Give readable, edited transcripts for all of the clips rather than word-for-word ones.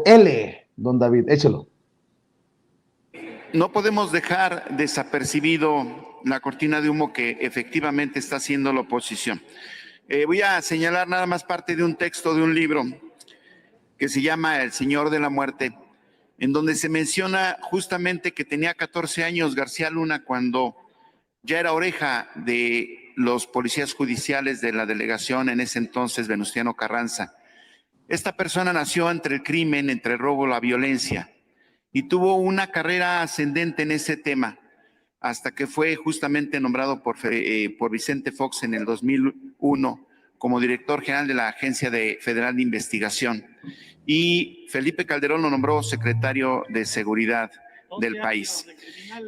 L, don David, échelo. No podemos dejar desapercibido la cortina de humo que efectivamente está haciendo la oposición. Voy a señalar nada más parte de un texto de un libro que se llama El Señor de la Muerte, en donde se menciona justamente que tenía 14 años García Luna cuando ya era oreja de los policías judiciales de la delegación en ese entonces, Venustiano Carranza. Esta persona nació entre el crimen, entre el robo, la violencia, y tuvo una carrera ascendente en ese tema, hasta que fue justamente nombrado por Vicente Fox en el 2001 como director general de la Agencia Federal de Investigación. Y Felipe Calderón lo nombró secretario de Seguridad del país.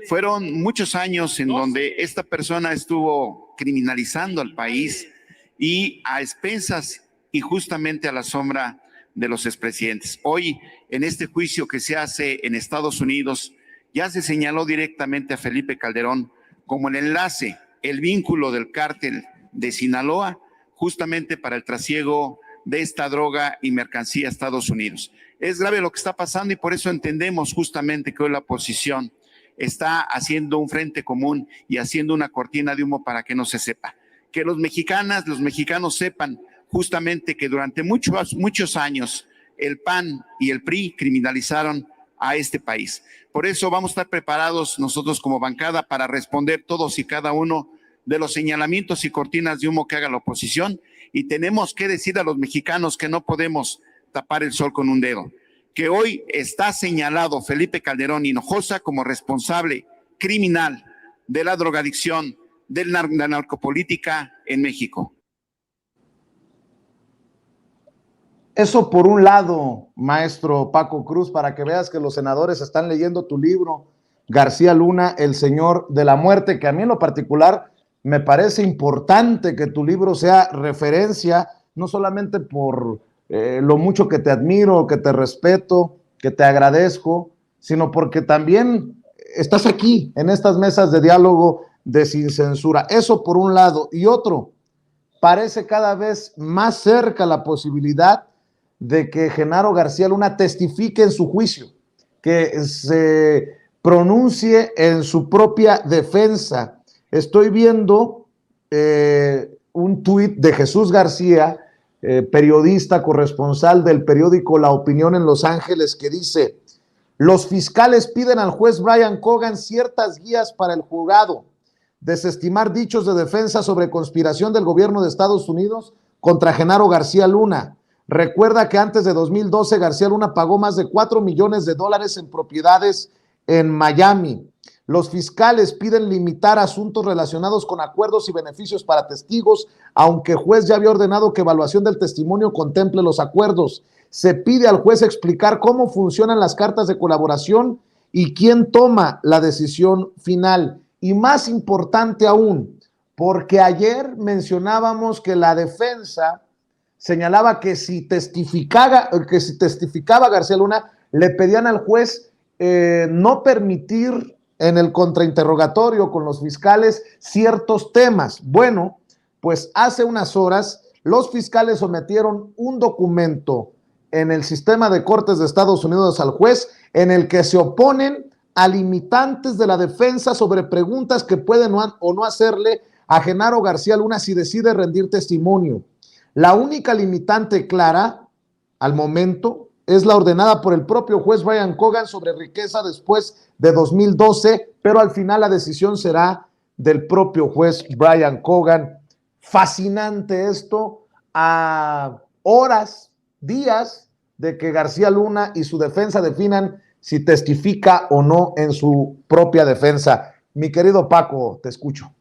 Fueron muchos años en donde esta persona estuvo criminalizando al país y a expensas y justamente a la sombra de los expresidentes. Hoy, en este juicio que se hace en Estados Unidos, ya se señaló directamente a Felipe Calderón como el enlace, el vínculo del cártel de Sinaloa, justamente para el trasiego de esta droga y mercancía a Estados Unidos. Es grave lo que está pasando y por eso entendemos justamente que hoy la oposición está haciendo un frente común y haciendo una cortina de humo para que no se sepa. Que los mexicanos sepan justamente que durante muchos años el PAN y el PRI criminalizaron a este país. Por eso vamos a estar preparados nosotros como bancada para responder todos y cada uno de los señalamientos y cortinas de humo que haga la oposición, y tenemos que decir a los mexicanos que no podemos tapar el sol con un dedo, que hoy está señalado Felipe Calderón Hinojosa como responsable criminal de la drogadicción, de la narcopolítica en México. Eso por un lado, maestro Paco Cruz, para que veas que los senadores están leyendo tu libro, García Luna, El Señor de la Muerte, que a mí en lo particular me parece importante que tu libro sea referencia, no solamente por lo mucho que te admiro, que te respeto, que te agradezco, sino porque también estás aquí en estas mesas de diálogo de Sin Censura. Eso por un lado. Y otro, parece cada vez más cerca la posibilidad de que Genaro García Luna testifique en su juicio, que se pronuncie en su propia defensa. Estoy viendo un tuit de Jesús García, periodista corresponsal del periódico La Opinión en Los Ángeles, que dice: los fiscales piden al juez Brian Cogan ciertas guías para el juzgado, desestimar dichos de defensa sobre conspiración del gobierno de Estados Unidos contra Genaro García Luna. Recuerda que antes de 2012 García Luna pagó más de $4 millones en propiedades en Miami. Los fiscales piden limitar asuntos relacionados con acuerdos y beneficios para testigos, aunque el juez ya había ordenado que evaluación del testimonio contemple los acuerdos. Se pide al juez explicar cómo funcionan las cartas de colaboración y quién toma la decisión final. Y más importante aún, porque ayer mencionábamos que la defensa señalaba que si testificaba García Luna, le pedían al juez no permitir en el contrainterrogatorio con los fiscales ciertos temas. Bueno, pues hace unas horas los fiscales sometieron un documento en el sistema de cortes de Estados Unidos al juez en el que se oponen a limitantes de la defensa sobre preguntas que pueden o no hacerle a Genaro García Luna si decide rendir testimonio. La única limitante clara al momento es la ordenada por el propio juez Brian Cogan sobre riqueza después de 2012, pero al final la decisión será del propio juez Brian Cogan. Fascinante esto, a horas, días de que García Luna y su defensa definan si testifica o no en su propia defensa. Mi querido Paco, te escucho.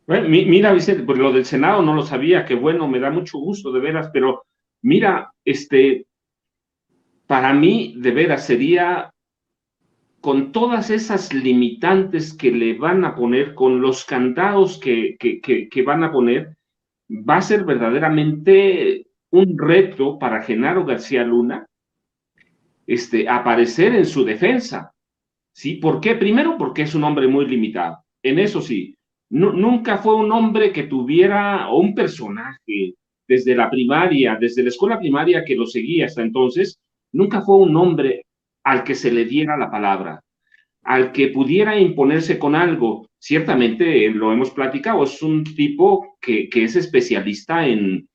Bueno, mira, Vicente, pues lo del Senado no lo sabía, que bueno, me da mucho gusto de veras, pero mira, para mí de veras sería, con todas esas limitantes que le van a poner, con los candados que van a poner, va a ser verdaderamente un reto para Genaro García Luna aparecer en su defensa. ¿Sí? ¿Por qué? Primero, porque es un hombre muy limitado. En eso sí, nunca fue un hombre que tuviera, o un personaje desde la primaria, desde la escuela primaria que lo seguía hasta entonces, nunca fue un hombre al que se le diera la palabra, al que pudiera imponerse con algo. Ciertamente, lo hemos platicado, es un tipo que es especialista en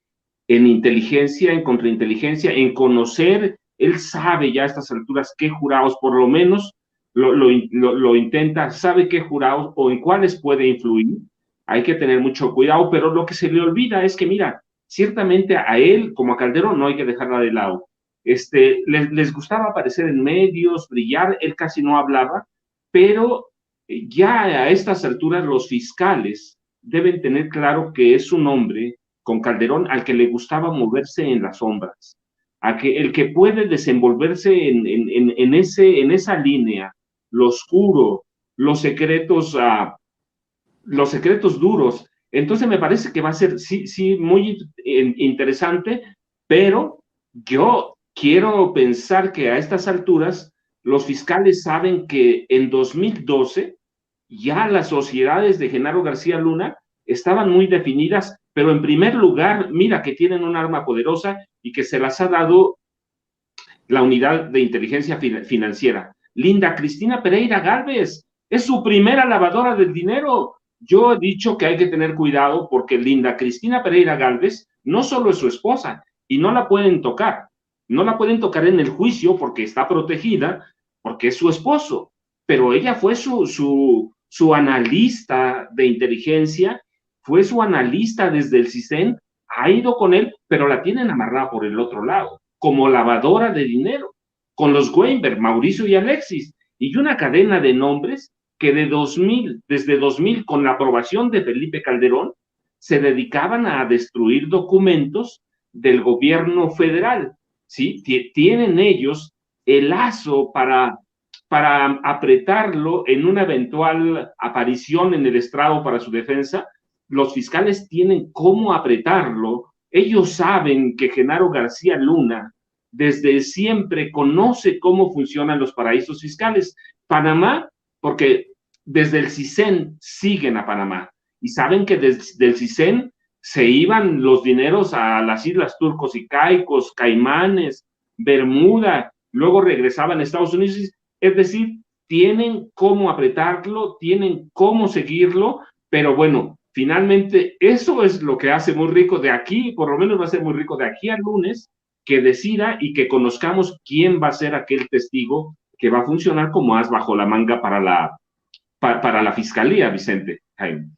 inteligencia, en contrainteligencia, en conocer. Él sabe ya a estas alturas qué jurados, por lo menos lo intenta, sabe qué jurados o en cuáles puede influir. Hay que tener mucho cuidado, pero lo que se le olvida es que, mira, ciertamente a él, como a Calderón, no hay que dejarla de lado. Les gustaba aparecer en medios, brillar, él casi no hablaba, pero ya a estas alturas los fiscales deben tener claro que es un hombre con Calderón al que le gustaba moverse en las sombras, el que puede desenvolverse en esa línea, lo oscuro, los secretos duros. Entonces me parece que va a ser, sí, muy interesante, pero yo quiero pensar que a estas alturas los fiscales saben que en 2012 ya las sociedades de Genaro García Luna estaban muy definidas, pero en primer lugar, mira que tienen un arma poderosa y que se las ha dado la unidad de inteligencia financiera. Linda Cristina Pereira Gálvez es su primera lavadora del dinero. Yo he dicho que hay que tener cuidado porque Linda Cristina Pereira Gálvez no solo es su esposa y no la pueden tocar. No la pueden tocar en el juicio porque está protegida, porque es su esposo. Pero ella fue su analista de inteligencia, fue su analista desde el CISEN, ha ido con él, pero la tienen amarrada por el otro lado, como lavadora de dinero, con los Weinberg, Mauricio y Alexis, y una cadena de nombres que desde 2000, con la aprobación de Felipe Calderón, se dedicaban a destruir documentos del gobierno federal, ¿sí? Tienen ellos el lazo para apretarlo en una eventual aparición en el estrado para su defensa. Los fiscales tienen cómo apretarlo. Ellos saben que Genaro García Luna desde siempre conoce cómo funcionan los paraísos fiscales. Panamá, porque desde el CISEN siguen a Panamá y saben que desde el CISEN se iban los dineros a las islas Turcos y Caicos, Caimanes, Bermuda, luego regresaban a Estados Unidos. Es decir, tienen cómo apretarlo, tienen cómo seguirlo, pero bueno, finalmente eso es lo que hace muy rico de aquí, por lo menos va a ser muy rico de aquí al lunes, que decida y que conozcamos quién va a ser aquel testigo que va a funcionar como as bajo la manga para la fiscalía, Vicente. Jaime.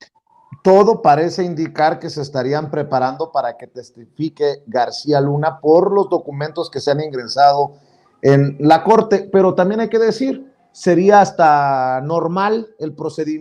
Todo parece indicar que se estarían preparando para que testifique García Luna por los documentos que se han ingresado en la corte, pero también hay que decir, sería hasta normal el procedimiento